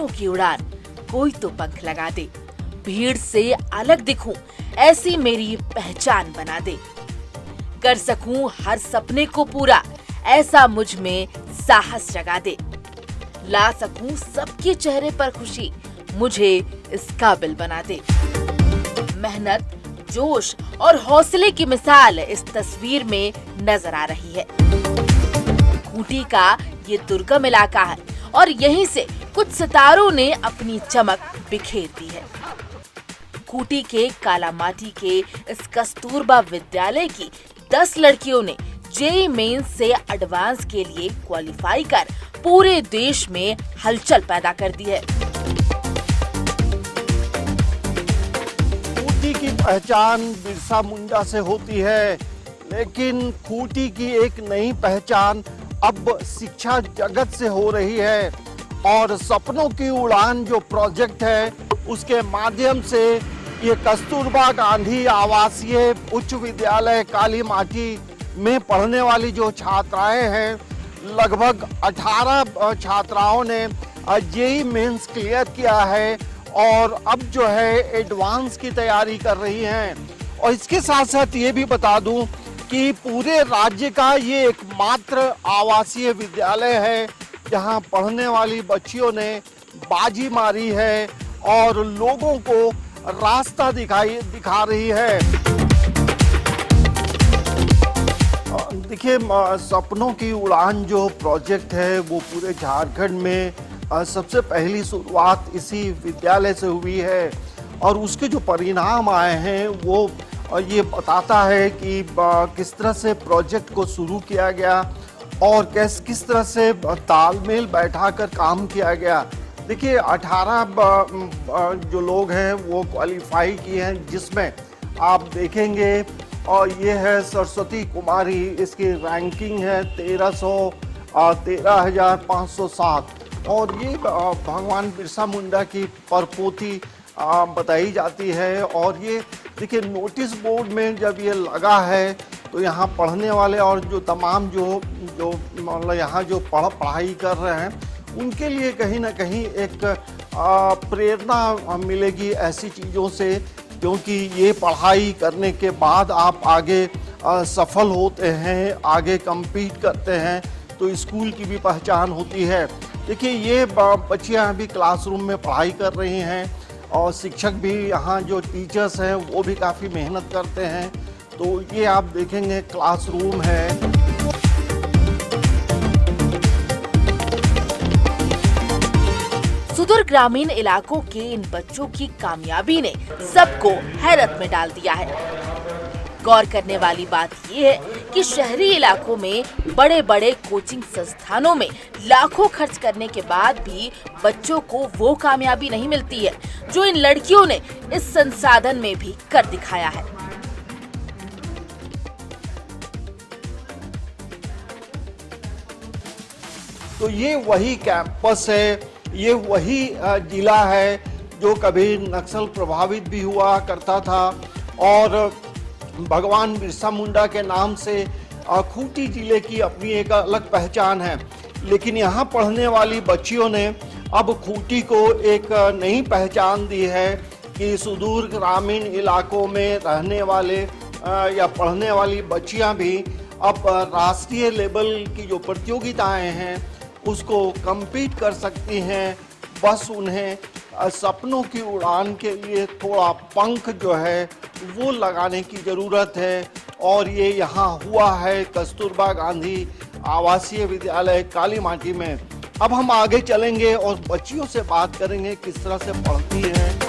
सपनों की उड़ान, कोई तो पंख लगा दे, भीड़ से अलग दिखूं, ऐसी मेरी पहचान बना दे, कर सकूं हर सपने को पूरा, ऐसा मुझ में साहस जगा दे, ला सकूं सबके चेहरे पर खुशी, मुझे इस काबिल बना दे। मेहनत, जोश और हौसले की मिसाल इस तस्वीर में नजर आ रही है। खूंटी का ये दुर्गम इलाका है और यहीं से कुछ सितारों ने अपनी चमक बिखेर दी है। खूंटी के कालामाटी के इस कस्तूरबा विद्यालय की 10 लड़कियों ने जेईई मेंस से एडवांस के लिए क्वालिफाई कर पूरे देश में हलचल पैदा कर दी है। खूंटी की पहचान बिरसा मुंडा से होती है, लेकिन खूंटी की एक नई पहचान अब शिक्षा जगत से हो रही है और सपनों की उड़ान जो प्रोजेक्ट है उसके माध्यम से ये कस्तूरबा गांधी आवासीय उच्च विद्यालय कालीमाटी में पढ़ने वाली जो छात्राएं हैं, लगभग 18 छात्राओं ने जेईई मेंस क्लियर किया है और अब जो है एडवांस की तैयारी कर रही हैं। और इसके साथ साथ ये भी बता दूं कि पूरे राज्य का ये एकमात्र आवासीय विद्यालय है जहां पढ़ने वाली बच्चियों ने बाजी मारी है और लोगों को रास्ता दिखा रही है। देखिए, सपनों की उड़ान जो प्रोजेक्ट है वो पूरे झारखंड में सबसे पहली शुरुआत इसी विद्यालय से हुई है और उसके जो परिणाम आए हैं वो ये बताता है कि किस तरह से प्रोजेक्ट को शुरू किया गया और किस तरह से तालमेल बैठाकर काम किया गया। देखिए, 18 जो लोग हैं वो क्वालिफाई किए हैं, जिसमें आप देखेंगे और ये है सरस्वती कुमारी, इसकी रैंकिंग है 13,507 और ये भगवान बिरसा मुंडा की परपोती बताई जाती है। और ये देखिए, नोटिस बोर्ड में जब ये लगा है तो यहाँ पढ़ने वाले और जो तमाम जो मतलब यहाँ जो पढ़ाई कर रहे हैं उनके लिए कहीं ना कहीं एक प्रेरणा मिलेगी ऐसी चीज़ों से, क्योंकि ये पढ़ाई करने के बाद आप आगे सफल होते हैं, आगे compete करते हैं तो स्कूल की भी पहचान होती है। देखिए, ये बच्चियाँ अभी क्लासरूम में पढ़ाई कर रही हैं और शिक्षक भी, यहाँ जो टीचर्स हैं वो भी काफ़ी मेहनत करते हैं। तो ये आप देखेंगे क्लासरूम है। सुदूर ग्रामीण इलाकों के इन बच्चों की कामयाबी ने सबको हैरत में डाल दिया है। गौर करने वाली बात यह है कि शहरी इलाकों में बड़े बड़े कोचिंग संस्थानों में लाखों खर्च करने के बाद भी बच्चों को वो कामयाबी नहीं मिलती है जो इन लड़कियों ने इस संसाधन में भी कर दिखाया है। तो ये वही कैंपस है, ये वही जिला है जो कभी नक्सल प्रभावित भी हुआ करता था और भगवान बिरसा मुंडा के नाम से खूंटी जिले की अपनी एक अलग पहचान है। लेकिन यहाँ पढ़ने वाली बच्चियों ने अब खूंटी को एक नई पहचान दी है कि सुदूर ग्रामीण इलाकों में रहने वाले या पढ़ने वाली बच्चियाँ भी अब राष्ट्रीय लेवल की जो प्रतियोगिताएं हैं उसको compete कर सकती हैं। बस उन्हें सपनों की उड़ान के लिए थोड़ा पंख जो है वो लगाने की ज़रूरत है और ये यहाँ हुआ है कस्तूरबा गांधी आवासीय विद्यालय कालीमाटी में। अब हम आगे चलेंगे और बच्चियों से बात करेंगे किस तरह से पढ़ती हैं।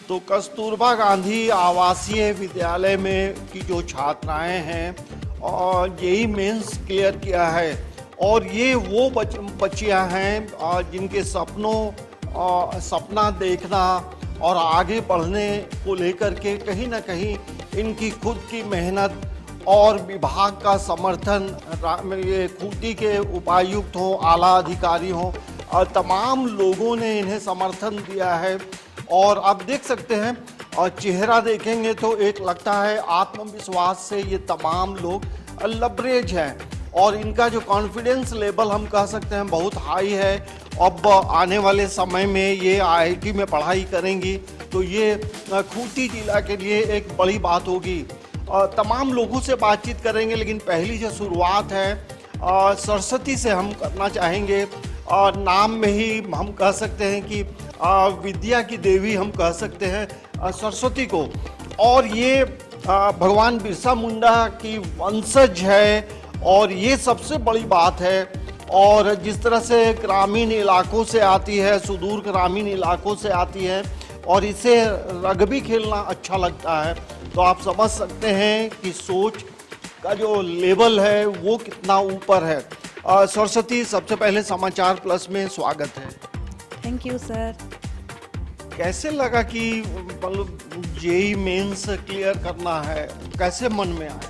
तो कस्तूरबा गांधी आवासीय विद्यालय में की जो छात्राएं हैं और जेईई मेंस क्लियर किया है और ये वो बच्चियां हैं जिनके सपना देखना और आगे बढ़ने को लेकर के कहीं ना कहीं इनकी खुद की मेहनत और विभाग का समर्थन, ये खूंटी के उपायुक्त हों, आला अधिकारी हों और तमाम लोगों ने इन्हें समर्थन दिया है। और आप देख सकते हैं और चेहरा देखेंगे तो एक लगता है आत्मविश्वास से ये तमाम लोग लबरेज हैं और इनका जो कॉन्फिडेंस लेवल हम कह सकते हैं बहुत हाई है। अब आने वाले समय में ये आईआईटी में पढ़ाई करेंगी तो ये खूंटी जिला के लिए एक बड़ी बात होगी। तमाम लोगों से बातचीत करेंगे, लेकिन पहली जो शुरुआत है सरस्वती से हम करना चाहेंगे। नाम में ही हम कह सकते हैं कि विद्या की देवी हम कह सकते हैं सरस्वती को, और ये भगवान बिरसा मुंडा की वंशज है और ये सबसे बड़ी बात है। और जिस तरह से ग्रामीण इलाकों से आती है, सुदूर ग्रामीण इलाकों से आती है और इसे रग्बी खेलना अच्छा लगता है, तो आप समझ सकते हैं कि सोच का जो लेवल है वो कितना ऊपर है। सरस्वती, सबसे पहले समाचार प्लस में स्वागत है। Thank you sir. कैसे लगा कि मतलब जेई मेंस क्लियर करना है, कैसे मन में आया?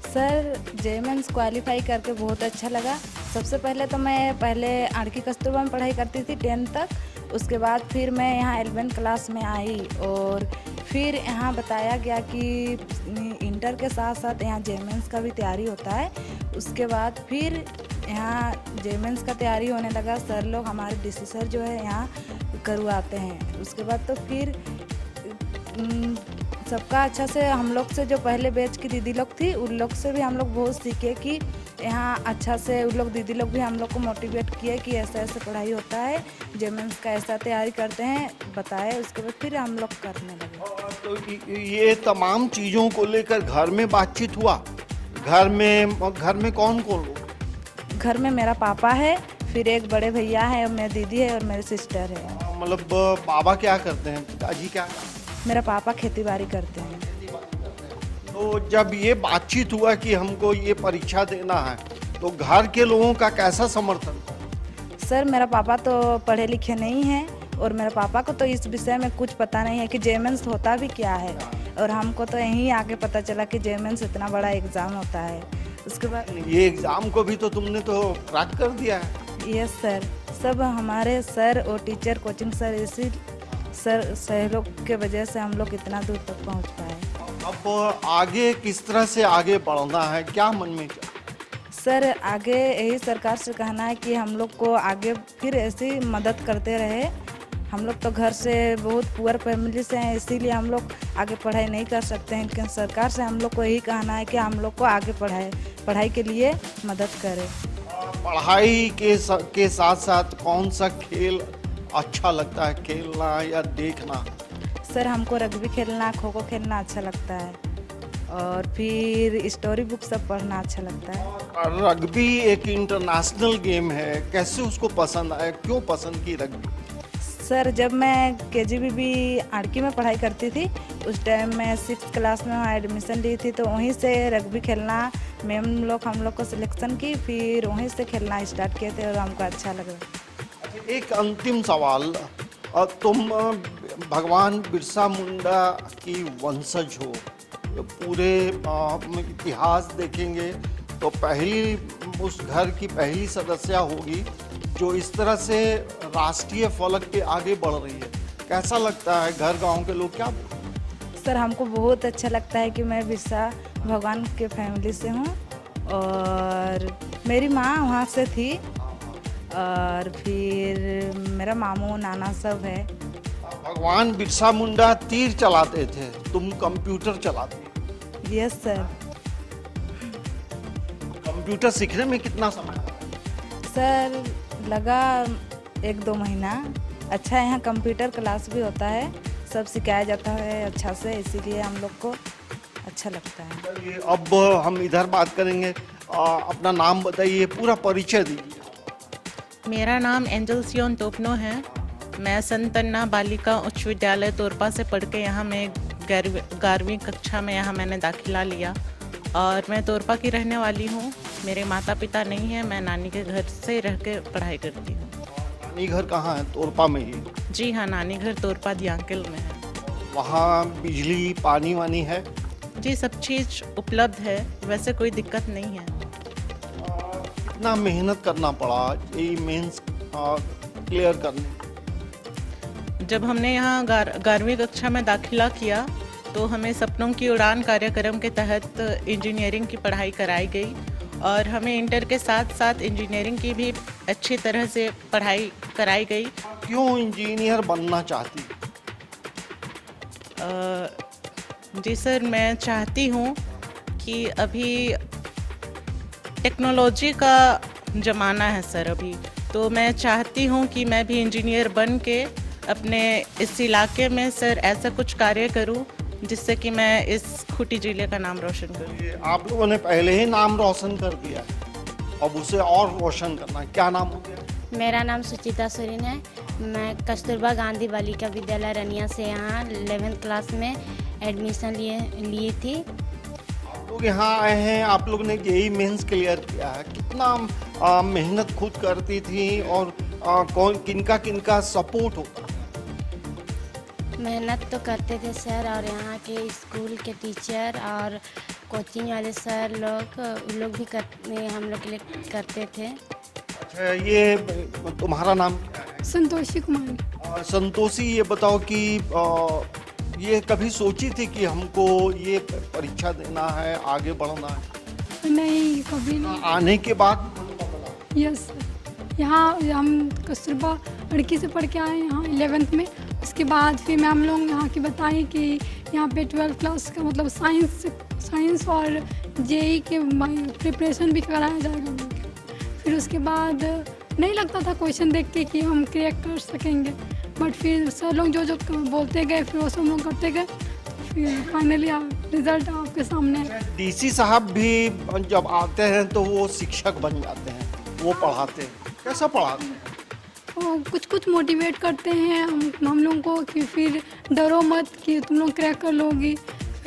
सर जेई मेंस क्वालिफाई करके बहुत अच्छा लगा। सबसे पहले तो मैं पहले आरके कस्तूरबा में पढ़ाई करती थी 10th तक, उसके बाद फिर मैं यहाँ 11th क्लास में आई और फिर यहाँ बताया गया कि इंटर के साथ साथ यहाँ जेई मेंस का भी तैयारी होता है। उसके बाद फिर यहाँ जेई मेंस का तैयारी होने लगा। सर लोग हमारे डीसी सर जो है यहाँ करवाते हैं। उसके बाद तो फिर सबका अच्छा से हम लोग से जो पहले बैच की दीदी लोग थी उन लोग से भी हम लोग बहुत सीखे कि यहाँ अच्छा से उन लोग दीदी लोग भी हम लोग को मोटिवेट किए कि ऐसा ऐसा पढ़ाई होता है, जेई मेंस का ऐसा तैयारी करते हैं, बताए। उसके बाद फिर हम लोग करने लगे। तो ये तमाम चीज़ों को लेकर घर में बातचीत हुआ? घर में कौन कौन लोग? घर में मेरा पापा है, फिर एक बड़े भैया है, मेरी दीदी है और मेरी सिस्टर है। मतलब बाबा क्या करते हैं, पिताजी क्या? मेरा पापा खेती बाड़ी करते हैं। तो जब ये बातचीत हुआ कि हमको ये परीक्षा देना है तो घर के लोगों का कैसा समर्थन? सर मेरा पापा तो पढ़े लिखे नहीं हैं और मेरे पापा को तो इस विषय में कुछ पता नहीं है कि जेई मेंस होता भी क्या है, और हमको तो यहीं आगे पता चला कि जेई मेंस इतना बड़ा एग्ज़ाम होता है। उसके बाद ये एग्ज़ाम को भी तो तुमने तो क्रैक कर दिया है। यस सर, सब हमारे सर और टीचर, कोचिंग सर, इसी सर सहयोग के वजह से हम लोग इतना दूर तक पहुंच पाए। अब आगे किस तरह से आगे बढ़ना है, क्या मन में? सर आगे यही सरकार से कहना है कि हम लोग को आगे फिर ऐसी मदद करते रहे। हम लोग तो घर से बहुत पुअर फैमिली से हैं, इसीलिए हम लोग आगे पढ़ाई नहीं कर सकते हैं, लेकिन सरकार से हम लोग को यही कहना है कि हम लोग को आगे पढ़ाई के लिए मदद करें। पढ़ाई के साथ साथ कौन सा खेल अच्छा लगता है, खेलना या देखना? सर हमको रग्बी खेलना, खो खो खेलना अच्छा लगता है और फिर स्टोरी बुक सब पढ़ना अच्छा लगता है। रग्बी एक इंटरनेशनल गेम है, कैसे उसको पसंद आया, क्यों पसंद की रग्बी? सर जब मैं KGBB आरके में पढ़ाई करती थी उस टाइम मैं 6th क्लास में वहाँ एडमिशन ली थी, तो वहीं से रग्बी खेलना मैम लोग हम लोग को सिलेक्शन की, फिर वहीं से खेलना स्टार्ट किए थे और हमको अच्छा लगा। एक अंतिम सवाल, तुम भगवान बिरसा मुंडा की वंशज हो, पूरे इतिहास देखेंगे तो पहली उस घर की पहली सदस्य होगी जो इस तरह से राष्ट्रीय फलक पे आगे बढ़ रही है। कैसा लगता है, घर गांव के लोग क्या? सर हमको बहुत अच्छा लगता है कि मैं बिरसा भगवान के फैमिली से हूँ और मेरी माँ वहाँ से थी और फिर मेरा मामू नाना सब है। भगवान बिरसा मुंडा तीर चलाते थे, तुम कंप्यूटर चलाते? Yes sir. कंप्यूटर सीखने में कितना समय? सर लगा 1-2 महीना। अच्छा यहाँ कंप्यूटर क्लास भी होता है, सब सिखाया जाता है अच्छा से, इसीलिए हम लोग को अच्छा लगता है। अब हम इधर बात करेंगे, अपना नाम बताइए, पूरा परिचय दीजिए। मेरा नाम एंजल सियोन तोपनो है। मैं संत अन्ना बालिका उच्च विद्यालय तोरपा से पढ़ के यहाँ मैं 11वीं कक्षा में यहाँ मैंने दाखिला लिया और मैं तोरपा की रहने वाली हूँ। मेरे माता पिता नहीं हैं, मैं नानी के घर से रह के पढ़ाई करती हूँ। नानी घर कहाँ है? तोरपा में ही? जी हाँ, नानी घर तोरपा दियांकिल में है। वहाँ बिजली पानी वानी है? जी सब चीज़ उपलब्ध है, वैसे कोई दिक्कत नहीं है। कितना मेहनत करना पड़ा जेईई मेंस क्लियर करने? जब हमने यहाँ 11वीं कक्षा में दाखिला किया तो हमें सपनों की उड़ान कार्यक्रम के तहत इंजीनियरिंग की पढ़ाई कराई गई और हमें इंटर के साथ साथ इंजीनियरिंग की भी अच्छी तरह से पढ़ाई कराई गई। क्यों इंजीनियर बनना चाहती? जी सर, मैं चाहती हूँ कि अभी टेक्नोलॉजी का ज़माना है सर अभी, तो मैं चाहती हूँ कि मैं भी इंजीनियर बन के अपने इस इलाके में सर ऐसा कुछ कार्य करूँ जिससे कि मैं इस खूंटी जिले का नाम रोशन करूँ। ये आप लोगों ने पहले ही नाम रोशन कर दिया है, अब उसे और रोशन करना है। क्या नाम हो गया? मेरा नाम सुचिता सोरेन है। मैं कस्तूरबा गांधी बालिका विद्यालय रनिया से यहाँ 11th क्लास में एडमिशन ली थी। आप लोग यहाँ आए हैं, आप लोग ने जेईई मेंस क्लियर किया है, कितना मेहनत खुद करती थी और कौन किनका किनका सपोर्ट होता? मेहनत तो करते थे सर, और यहाँ के स्कूल के टीचर और कोचिंग वाले सर लोग भी हम लोग के लिए करते थे। अच्छा, ये तुम्हारा नाम क्या है? संतोषी कुमारी। संतोषी, ये बताओ कि ये कभी सोची थी कि हमको ये परीक्षा देना है, आगे बढ़ना है? नहीं, कभी नहीं। आने के बाद यस, यहाँ हम कस्तूरबा लड़की से पढ़ के आए यहाँ 11th में। उसके बाद फिर मैम लोग यहाँ की बताई कि यहाँ पे 12th क्लास का मतलब साइंस और जेईई के प्रिपरेशन भी कराया जाएगा हम लोग। फिर उसके बाद नहीं लगता था क्वेश्चन देख के कि हम क्रैक कर सकेंगे, बट फिर सर लोग जो जो बोलते गए फिर वो सब लोग करते गए, तो फिर फाइनली रिजल्ट आपके सामने है। डीसी साहब भी जब आते हैं तो वो शिक्षक बन जाते हैं, वो पढ़ाते हैं। कैसा पढ़ाते हैं? वो कुछ मोटिवेट करते हैं हम लोगों को कि फिर डरो मत कि तुम लोग क्रैक कर लोगी,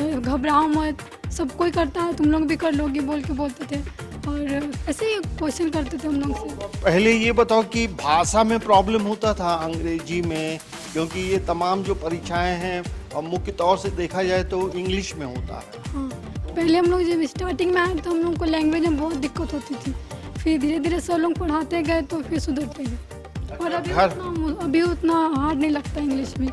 घबराओ मत, सब कोई करता है, तुम लोग भी कर लोगी बोल के बोलते थे, और ऐसे ही क्वेश्चन करते थे हम लोग से। पहले ये बताओ कि भाषा में प्रॉब्लम होता था अंग्रेजी में, क्योंकि ये तमाम जो परीक्षाएं हैं मुख्य तौर से देखा जाए तो इंग्लिश में होता है। हाँ, पहले हम लोग जब स्टार्टिंग में आए तो हम लोग को लैंग्वेज में बहुत दिक्कत होती थी, फिर धीरे धीरे सर लोग पढ़ाते गए तो फिर सुधरते गए, और अभी उतना हार्ड नहीं लगता इंग्लिश में।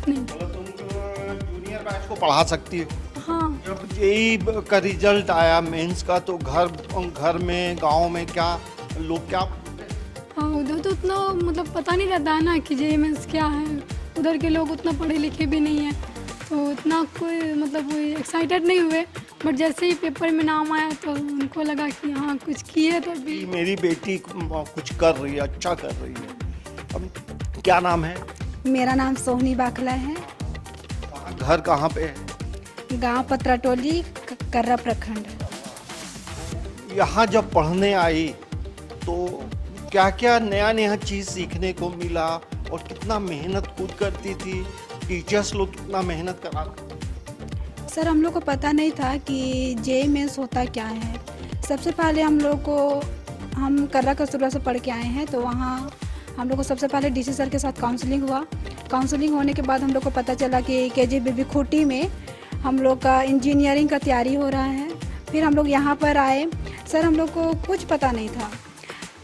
नहीं, तुम जूनियर बैच को पढ़ा सकती हो। हाँ, जब जेईई का रिजल्ट आया मेंस का तो घर में गांव में क्या लोग क्या हाँ, उधर तो उतना मतलब पता नहीं रहता है ना कि जेईई मेंस क्या है, उधर के लोग उतना पढ़े लिखे भी नहीं हैं, तो उतना कोई मतलब कोई एक्साइटेड नहीं हुए, बट जैसे ही पेपर में नाम आया तो उनको लगा कि हाँ कुछ किए तो भी। मेरी बेटी कुछ कर रही है, अच्छा कर रही है। अब क्या नाम है? मेरा नाम सोहनी बाखला है। घर कहाँ पे है? गांव पतराटोली, कर्रा प्रखंड। यहाँ जब पढ़ने आई तो क्या क्या नया नया चीज़ सीखने को मिला और कितना मेहनत खुद करती थी, टीचर्स लोग कितना मेहनत कराते? सर, हम लोग को पता नहीं था कि जेईई मेंस होता क्या है। सबसे पहले हम कर्रा कस्तूरबा से पढ़ के आए हैं, तो वहाँ हम लोग को सबसे पहले डीसी सर के साथ काउंसलिंग हुआ। काउंसलिंग होने के बाद हम लोग को पता चला कि केजीबीबी खूंटी में हम लोग का इंजीनियरिंग का तैयारी हो रहा है। फिर हम लोग यहाँ पर आए। सर, हम लोग को कुछ पता नहीं था।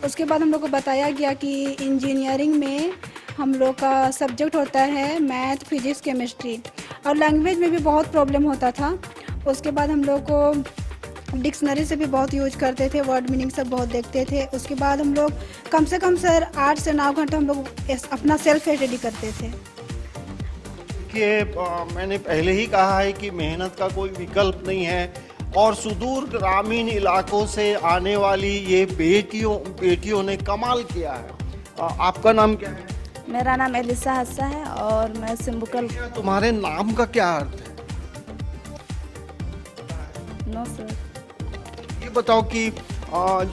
उसके बाद हम लोग को बताया गया कि इंजीनियरिंग में हम लोग का सब्जेक्ट होता है मैथ, फिजिक्स, केमिस्ट्री, और लैंग्वेज में भी बहुत प्रॉब्लम होता था। उसके बाद हम लोग को डिक्शनरी से भी बहुत यूज करते थे, वर्ड मीनिंग सब बहुत देखते थे। उसके बाद हम लोग कम से कम सर 8 से 9 घंटे हम लोग अपना सेल्फ स्टडी करते थे। कि मैंने पहले ही कहा है कि मेहनत का कोई विकल्प नहीं है, और सुदूर ग्रामीण इलाकों से आने वाली ये बेटियों ने कमाल किया है। आपका नाम क्या है? मेरा नाम एलिसा हस्सा है और मैं सिम्बुकल। तुम्हारे नाम का क्या अर्थ है? No sir. ये बताओ कि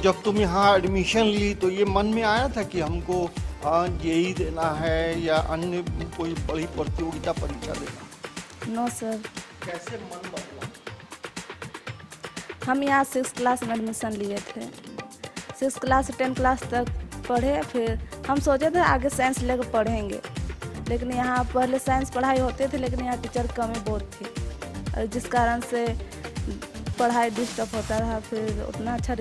जब तुम यहाँ एडमिशन ली तो ये मन में आया था कि हमको जेईई देना है या अन्य कोई बड़ी प्रतियोगिता परीक्षा देना? No sir. कैसे मन बदला? हम यहाँ 6th क्लास में एडमिशन लिए थे। 6th क्लास से 10th क्लास तक पढ़े, फिर हम सोचे थे आगे साइंस लेकर पढ़ेंगे, लेकिन यहाँ पहले साइंस पढ़ाई होते थे, लेकिन यहाँ टीचर कमी बहुत थी, और जिस कारण से पढ़ाई डिस्टर्ब होता रहा। फिर उतना अच्छा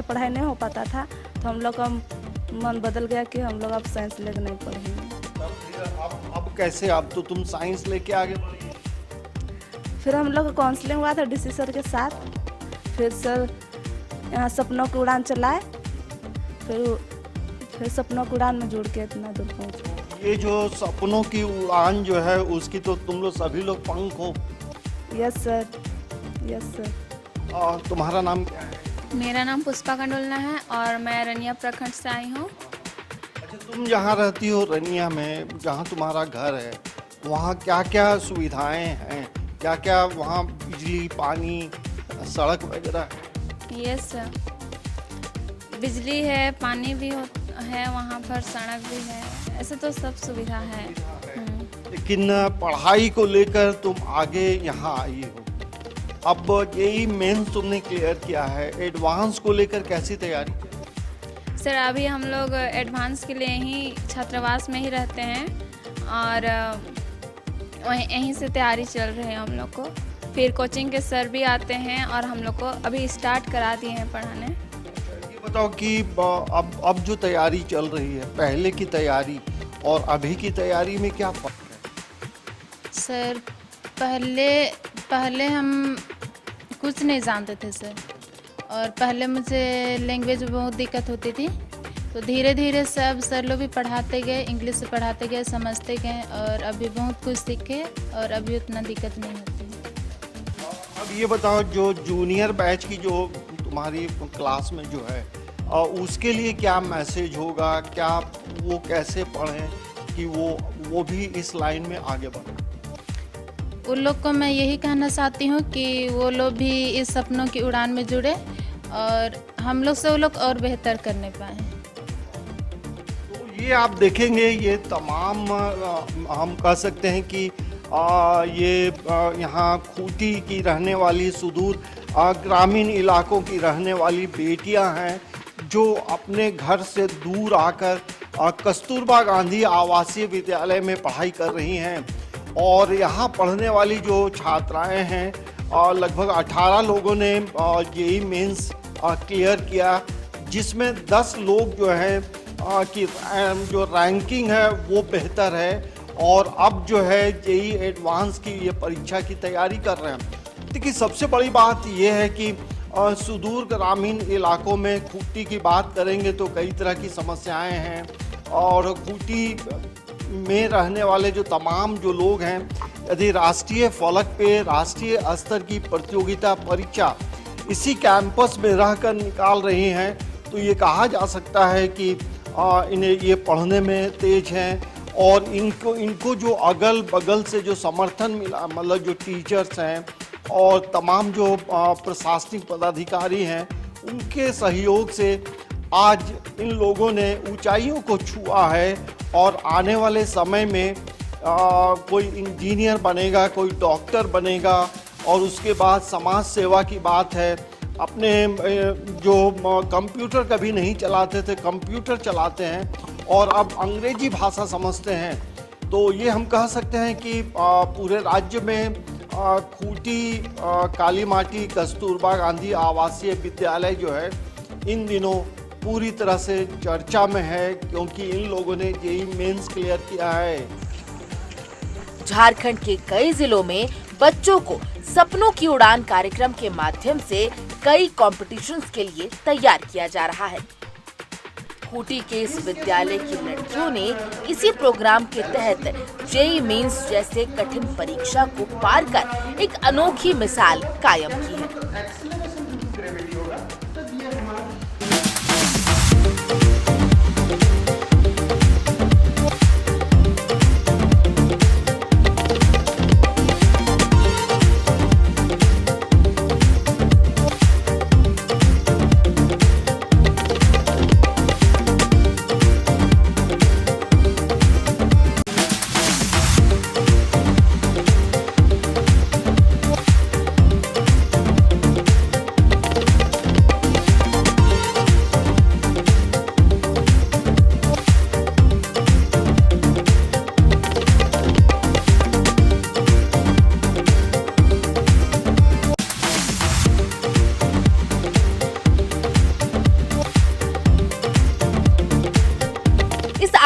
पढ़ाई नहीं हो पाता था, तो हम लोग का मन बदल गया कि हम लोग अब साइंस लेकर नहीं पढ़ेंगे। अब कैसे, अब तो तुम साइंस लेके आगे बढ़ी। फिर हम लोग का काउंसलिंग हुआ था डीसी सर के साथ। फिर सर यहाँ सपनों की उड़ान चलाए। फिर सपनों की उड़ान में जुड़ के इतना दूर पहुँचे। ये जो सपनों की उड़ान जो है उसकी तो तुम लोग सभी लोग पंख हो। Yes sir, yes sir. तुम्हारा नाम क्या है? मेरा नाम पुष्पा कंडोलना है और मैं रनिया प्रखंड से आई हूँ। अच्छा, तुम जहाँ रहती हो रनिया में, जहाँ तुम्हारा घर है, वहाँ क्या क्या सुविधाएं हैं? क्या क्या वहाँ बिजली, पानी, सड़क वगैरह है? यस सर, बिजली है, पानी भी है वहाँ पर, सड़क भी है, ऐसे तो सब सुविधा है। लेकिन पढ़ाई को लेकर तुम आगे यहाँ आई हो। अब यही मेंस तुमने क्लियर किया है, एडवांस को लेकर कैसी तैयारी? सर अभी हम लोग एडवांस के लिए ही छात्रावास में ही रहते हैं और वहीं यहीं से तैयारी चल रही है हम लोग को। फिर कोचिंग के सर भी आते हैं और हम लोग को अभी स्टार्ट करा दिए हैं पढ़ाने। ये बताओ कि अब जो तैयारी चल रही है, पहले की तैयारी और अभी की तैयारी में क्या फर्क है? सर पहले हम कुछ नहीं जानते थे सर, और पहले मुझे लैंग्वेज में बहुत दिक्कत होती थी, तो धीरे धीरे सब सर लोग भी पढ़ाते गए, इंग्लिश से पढ़ाते गए, समझते गए और अभी बहुत कुछ सीखे और अभी उतना दिक्कत नहीं होती। अब ये बताओ, जो जूनियर बैच की जो तुम्हारी क्लास में जो है, उसके लिए क्या मैसेज होगा? क्या वो कैसे पढ़ें कि वो भी इस लाइन में आगे बढ़े? उन लोग को मैं यही कहना चाहती हूँ कि वो लोग भी इस सपनों की उड़ान में जुड़े और हम लोग से वो लोग और बेहतर करने पाए। तो ये आप देखेंगे, ये तमाम हम कह सकते हैं कि यहाँ खूंटी की रहने वाली, सुदूर ग्रामीण इलाकों की रहने वाली बेटियां हैं जो अपने घर से दूर आकर कस्तूरबा गांधी आवासीय विद्यालय में पढ़ाई कर रही हैं। और यहाँ पढ़ने वाली जो छात्राएं हैं, लगभग 18 लोगों ने जेईई मेंस क्लियर किया, जिसमें 10 लोग जो है कि जो रैंकिंग है वो बेहतर है और अब जो है जेईई एडवांस की ये परीक्षा की तैयारी कर रहे हैं। देखिए, सबसे बड़ी बात ये है कि सुदूर ग्रामीण इलाकों में खूंटी की बात करेंगे तो कई तरह की समस्याएं हैं और खूंटी में रहने वाले जो तमाम जो लोग हैं, यदि राष्ट्रीय फलक पे राष्ट्रीय स्तर की प्रतियोगिता परीक्षा इसी कैंपस में रहकर निकाल रही हैं तो ये कहा जा सकता है कि इन्हें ये पढ़ने में तेज हैं और इनको जो अगल बगल से जो समर्थन मिला, मतलब जो टीचर्स हैं और तमाम जो प्रशासनिक पदाधिकारी हैं, उनके सहयोग से आज इन लोगों ने ऊंचाइयों को छुआ है और आने वाले समय में कोई इंजीनियर बनेगा, कोई डॉक्टर बनेगा और उसके बाद समाज सेवा की बात है। अपने जो कंप्यूटर कभी नहीं चलाते थे, कंप्यूटर चलाते हैं और अब अंग्रेजी भाषा समझते हैं। तो ये हम कह सकते हैं कि पूरे राज्य में खूंटी, काली माटी, कस्तूरबा गांधी आवासीय विद्यालय जो है इन दिनों पूरी तरह से चर्चा में है, क्योंकि इन लोगों ने जेईई मेंस क्लियर किया है। झारखंड के कई जिलों में बच्चों को सपनों की उड़ान कार्यक्रम के माध्यम से कई कॉम्पिटिशन्स के लिए तैयार किया जा रहा है। खूंटी के इस विद्यालय की लड़कियों ने इसी प्रोग्राम के तहत जेईई मेंस जैसे कठिन परीक्षा को पार कर एक अनोखी मिसाल कायम की है।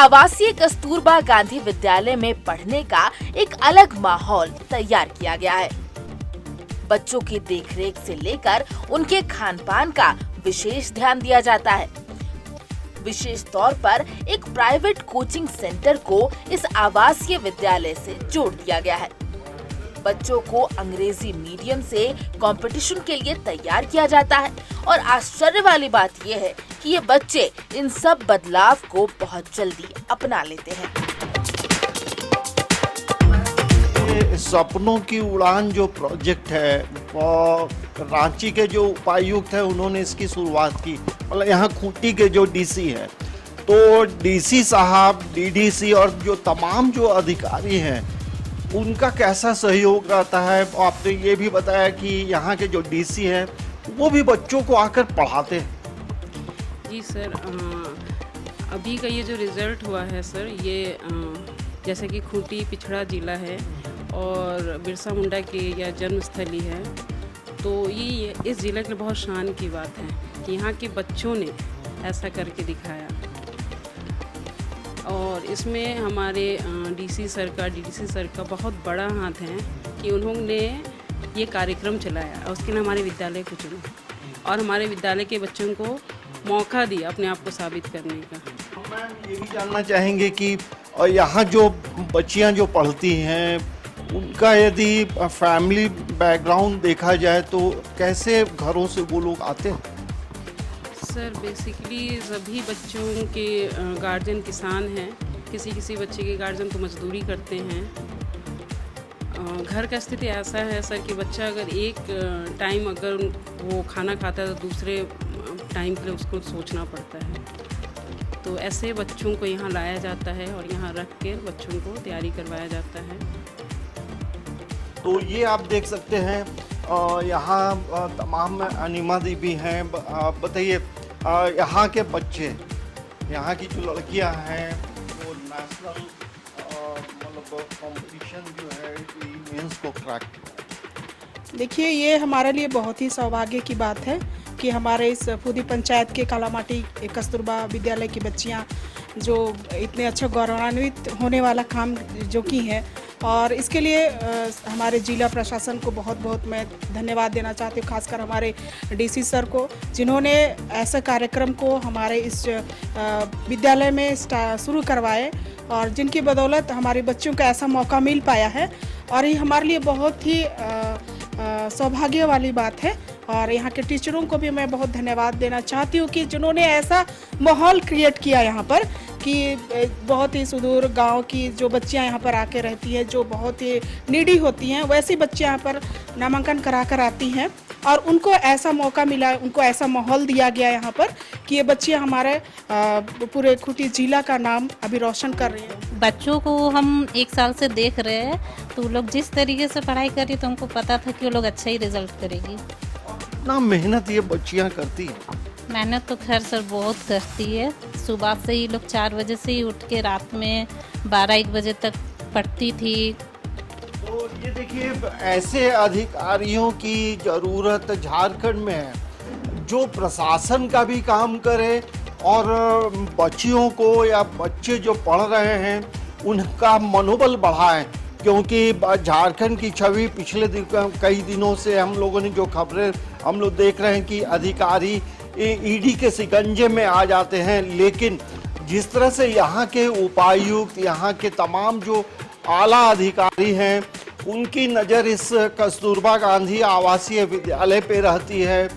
आवासीय कस्तूरबा गांधी विद्यालय में पढ़ने का एक अलग माहौल तैयार किया गया है। बच्चों की देखरेख से लेकर उनके खान-पान का विशेष ध्यान दिया जाता है। विशेष तौर पर एक प्राइवेट कोचिंग सेंटर को इस आवासीय विद्यालय से जोड़ दिया गया है। बच्चों को अंग्रेजी मीडियम से कंपटीशन के लिए तैयार किया जाता है और आश्चर्य वाली बात यह है कि ये बच्चे इन सब बदलाव को बहुत जल्दी अपना लेते हैं। ये सपनों की उड़ान जो प्रोजेक्ट है, रांची के जो उपायुक्त है उन्होंने इसकी शुरुआत की। मतलब यहाँ खूंटी के जो डीसी है, तो डीसी साहब, डीडीसी और जो तमाम जो अधिकारी हैं उनका कैसा सहयोग रहता है। आपने ये भी बताया कि यहाँ के जो डीसी हैं वो भी बच्चों को आकर पढ़ाते हैं। जी सर, अभी का ये जो रिज़ल्ट हुआ है सर, ये जैसे कि खूंटी पिछड़ा जिला है और बिरसा मुंडा की यह जन्मस्थली है, तो ये इस ज़िले के लिए बहुत शान की बात है कि यहाँ के बच्चों ने ऐसा करके दिखाया। और इसमें हमारे डीसी सर का बहुत बड़ा हाथ है कि उन्होंने ये कार्यक्रम चलाया और उसके लिए हमारे विद्यालय को चुना और हमारे विद्यालय के बच्चों को मौका दिया अपने आप को साबित करने का। मैम, ये भी जानना चाहेंगे कि यहाँ जो बच्चियाँ जो पढ़ती हैं उनका यदि फैमिली बैकग्राउंड देखा जाए तो कैसे घरों से वो लोग आते हैं? सर बेसिकली सभी बच्चों के गार्जियन किसान हैं, किसी बच्चे के गार्जियन तो मजदूरी करते हैं। घर का स्थिति ऐसा है सर कि बच्चा अगर एक टाइम अगर वो खाना खाता है तो दूसरे टाइम के लिए उसको सोचना पड़ता है। तो ऐसे बच्चों को यहाँ लाया जाता है और यहाँ रख के बच्चों को तैयारी करवाया जाता है। तो ये आप देख सकते हैं यहाँ तमाम अनिमा दीदी हैं। बताइए, यहाँ के बच्चे, यहाँ की जो लड़कियाँ हैं वो नेशनल मतलब कंपटीशन जो है मेंस को क्रैक किया। देखिए, ये हमारे लिए बहुत ही सौभाग्य की बात है कि हमारे इस फूदी पंचायत के कालामाटी कस्तूरबा विद्यालय की बच्चियाँ जो इतने अच्छे गौरवान्वित होने वाला काम जो की है, और इसके लिए हमारे जिला प्रशासन को बहुत बहुत मैं धन्यवाद देना चाहती हूँ, खासकर हमारे डीसी सर को, जिन्होंने ऐसा कार्यक्रम को हमारे इस विद्यालय में शुरू करवाए और जिनकी बदौलत हमारे बच्चों को ऐसा मौका मिल पाया है। और ये हमारे लिए बहुत ही सौभाग्य वाली बात है। और यहाँ के टीचरों को भी मैं बहुत धन्यवाद देना चाहती हूँ कि जिन्होंने ऐसा माहौल क्रिएट किया यहाँ पर कि बहुत ही सुदूर गांव की जो बच्चियाँ यहाँ पर आके रहती हैं, जो बहुत ही नीडी होती हैं, वैसी बच्चियाँ यहाँ पर नामांकन करा कर आती हैं और उनको ऐसा मौका मिला, उनको ऐसा माहौल दिया गया यहाँ पर कि ये बच्चियाँ हमारे पूरे खूंटी जिला का नाम अभी रोशन कर रही हैं। बच्चों को हम 1 साल से देख रहे हैं, तो वो लोग जिस तरीके से पढ़ाई कर रही है तो हमको पता था कि वो लोग अच्छा ही रिजल्ट करेगी। ना मेहनत ये बच्चियाँ करती हैं। मेहनत तो खैर सर बहुत करती है। सुबह से ही लोग 4 बजे से ही उठ के रात में 12-1 बजे तक पढ़ती थी। तो ये देखिए, ऐसे अधिकारियों की ज़रूरत झारखंड में है जो प्रशासन का भी काम करे और बच्चियों को या बच्चे जो पढ़ रहे हैं उनका मनोबल बढ़ाएं, क्योंकि झारखंड की छवि पिछले कई दिनों से हम लोगों ने जो खबरें हम लोग देख रहे हैं कि अधिकारी ईडी के शिकंजे में आ जाते हैं, लेकिन जिस तरह से यहाँ के उपायुक्त, यहाँ के तमाम जो आला अधिकारी हैं, उनकी नज़र इस कस्तूरबा गांधी आवासीय विद्यालय पे रहती है,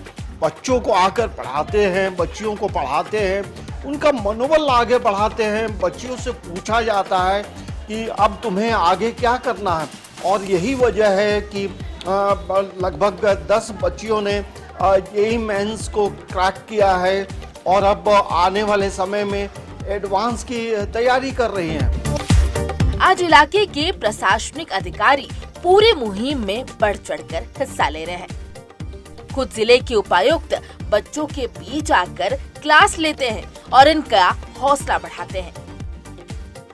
बच्चों को आकर पढ़ाते हैं, बच्चियों को पढ़ाते हैं, उनका मनोबल आगे बढ़ाते हैं। बच्चियों से पूछा जाता है कि अब तुम्हें आगे क्या करना है, और यही वजह है कि लगभग 10 बच्चियों ने जेईई मेंस को क्रैक किया है और अब आने वाले समय में एडवांस की तैयारी कर रही हैं। आज इलाके के प्रशासनिक अधिकारी पूरे मुहिम में बढ़ चढ़कर हिस्सा ले रहे हैं। खुद जिले के उपायुक्त बच्चों के बीच आकर क्लास लेते हैं और इनका हौसला बढ़ाते हैं।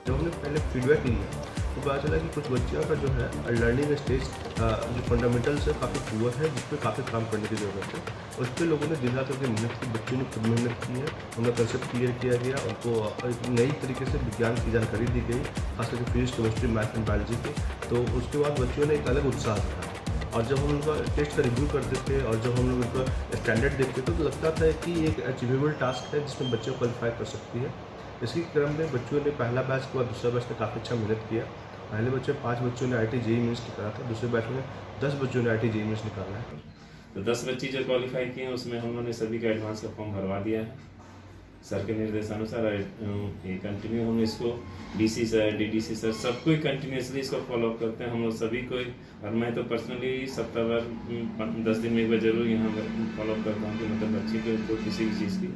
जो हमने पहले फीडबैक लिया तो पता चला कि कुछ बच्चियों का जो है लर्निंग स्टेज जो फंडामेंटल्स है काफ़ी पुअर है, जिसमें काफ़ी काम करने की ज़रूरत है। उस पर लोगों ने दिन रात करके मेहनत की, बच्चों ने खुद मेहनत की है, उनका कंसेप्ट क्लियर किया गया, उनको एक नई तरीके से विज्ञान की जानकारी दी गई, खास करके physics, chemistry, math and biology की। तो उसके बाद बच्चों ने एक अलग उत्साह दिखाया। और जब हम उनका टेस्ट का रिव्यू करते थे और जब हम लोग उनका स्टैंडर्ड देखते थे तो लगता था कि एक अचीवेबल टास्क है जिसमें बच्चे क्वालिफाई कर सकती है। इसी क्रम में बच्चों ने पहला बैच के बाद दूसरा बैच में काफ़ी अच्छा मेहनत किया। पहले बच्चे 5 बच्चों ने IIT JEE मेंस निकाला था, दूसरे बैच में 10 बच्चों ने IIT JEE मेंस निकाला है। तो 10 बच्चे जो क्वालिफाई किए हैं उसमें हम लोगों ने सभी का एडवांस का फॉर्म भरवा दिया है सर के निर्देशानुसार। ये कंटिन्यू हम इसको DC सर, DDC सर सबको कंटिन्यूसली इसको फॉलो अप करते हैं हम लोग सभी को। और मैं तो पर्सनली सप्ताह भर 10 दिन में एक बार जरूर यहाँ फॉलो अप करता हूँ कि मतलब बच्चे को किसी भी चीज़ की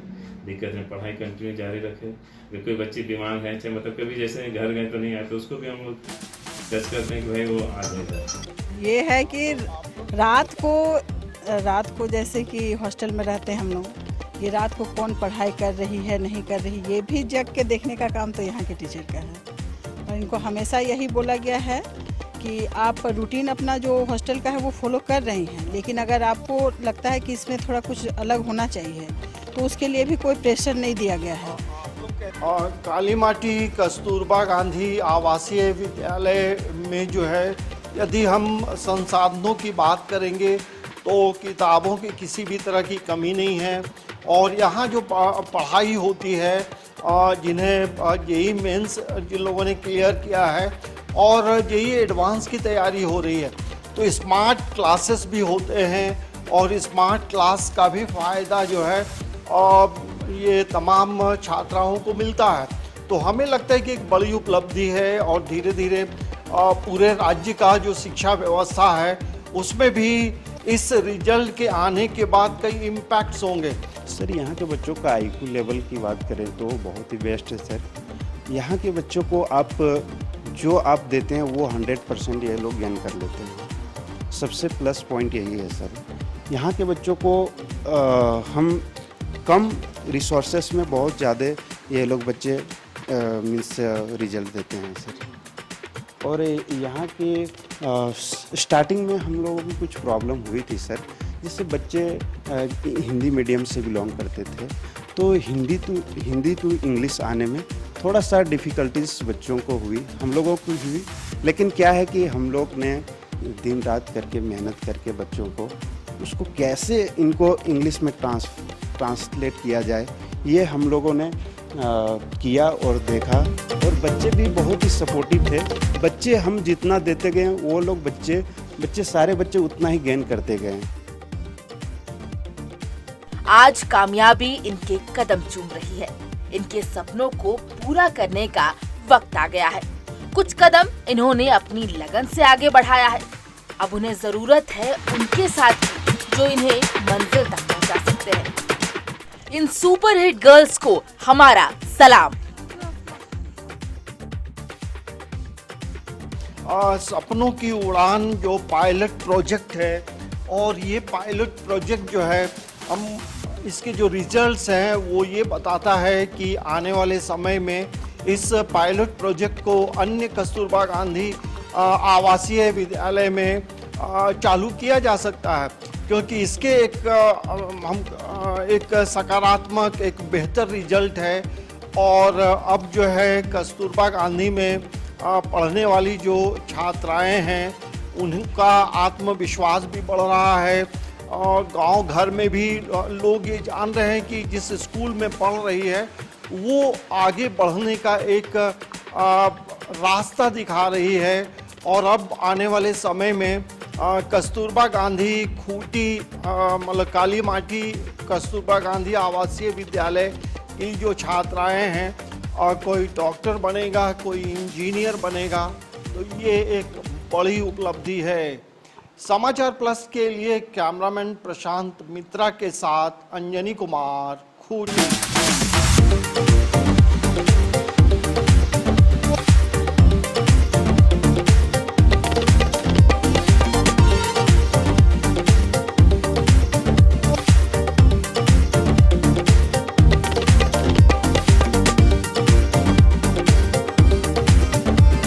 दिक्कत नहीं, पढ़ाई कंटिन्यू जारी रखे। अगर कोई बच्चे बीमार है चाहे मतलब कभी जैसे घर गए तो नहीं आए तो उसको भी हम लोग टेस्ट करते हैं कि भाई वो आ जाएगा। ये है कि रात को जैसे कि हॉस्टल में रहते हैं हम लोग, ये रात को कौन पढ़ाई कर रही है नहीं कर रही, ये भी जग के देखने का काम तो यहाँ के टीचर का है। और इनको हमेशा यही बोला गया है कि आप रूटीन अपना जो हॉस्टल का है वो फॉलो कर रही हैं, लेकिन अगर आपको लगता है कि इसमें थोड़ा कुछ अलग होना चाहिए तो उसके लिए भी कोई प्रेशर नहीं दिया गया है। और कालीमाटी कस्तूरबा गांधी आवासीय विद्यालय में जो है यदि हम संसाधनों की बात करेंगे तो किताबों की किसी भी तरह की कमी नहीं है। और यहाँ जो पढ़ाई होती है जिन्हें JEE मेंस जिन लोगों ने क्लियर किया है और JEE एडवांस की तैयारी हो रही है तो स्मार्ट क्लासेस भी होते हैं और स्मार्ट क्लास का भी फ़ायदा जो है ये तमाम छात्राओं को मिलता है। तो हमें लगता है कि एक बड़ी उपलब्धि है और धीरे धीरे पूरे राज्य का जो शिक्षा व्यवस्था है उसमें भी इस रिजल्ट के आने के बाद कई इम्पैक्ट्स होंगे। सर यहाँ के बच्चों का IQ लेवल की बात करें तो बहुत ही बेस्ट है सर। यहाँ के बच्चों को आप जो आप देते हैं वो 100% ये लोग ज्ञान कर लेते हैं। सबसे प्लस पॉइंट यही है सर। यहाँ के बच्चों को हम कम रिसोर्सेस में बहुत ज़्यादा ये लोग बच्चे मीन्स रिजल्ट देते हैं सर। और यहाँ के स्टार्टिंग में हम लोगों की कुछ प्रॉब्लम हुई थी सर, जिससे बच्चे हिंदी मीडियम से बिलोंग करते थे तो हिंदी टू इंग्लिश आने में थोड़ा सा डिफ़िकल्टीज बच्चों को हुई, हम लोगों को हुई। लेकिन क्या है कि हम लोग ने दिन रात करके मेहनत करके बच्चों को उसको कैसे इनको इंग्लिश में ट्रांसलेट किया जाए ये हम लोगों ने किया और देखा। और बच्चे भी बहुत ही सपोर्टिव थे। बच्चे हम जितना देते गए वो लोग बच्चे सारे बच्चे उतना ही गेन करते गए। आज कामयाबी इनके कदम चूम रही है। इनके सपनों को पूरा करने का वक्त आ गया है। कुछ कदम इन्होंने अपनी लगन से आगे बढ़ाया है। अब उन्हें जरूरत है उनके साथ जो इन्हें मंजिल तक पहुंचा सकते हैं। इन सुपरहिट गर्ल्स को हमारा सलाम। सपनों की उड़ान जो पायलट प्रोजेक्ट है और ये पायलट प्रोजेक्ट जो है हम इसके जो रिजल्ट्स हैं वो ये बताता है कि आने वाले समय में इस पायलट प्रोजेक्ट को अन्य कस्तूरबा गांधी आवासीय विद्यालय में चालू किया जा सकता है, क्योंकि इसके एक सकारात्मक एक बेहतर रिजल्ट है। और अब जो है कस्तूरबा गांधी में पढ़ने वाली जो छात्राएं हैं उनका आत्मविश्वास भी बढ़ रहा है और गांव घर में भी लोग ये जान रहे हैं कि जिस स्कूल में पढ़ रही है वो आगे बढ़ने का एक रास्ता दिखा रही है। और अब आने वाले समय में कस्तूरबा गांधी खूंटी मतलब कालीमाटी कस्तूरबा गांधी आवासीय विद्यालय की जो छात्राएं हैं और कोई डॉक्टर बनेगा, कोई इंजीनियर बनेगा, तो ये एक बड़ी उपलब्धि है। समाचार प्लस के लिए कैमरामैन प्रशांत मित्रा के साथ अंजनी कुमार, खूंटी।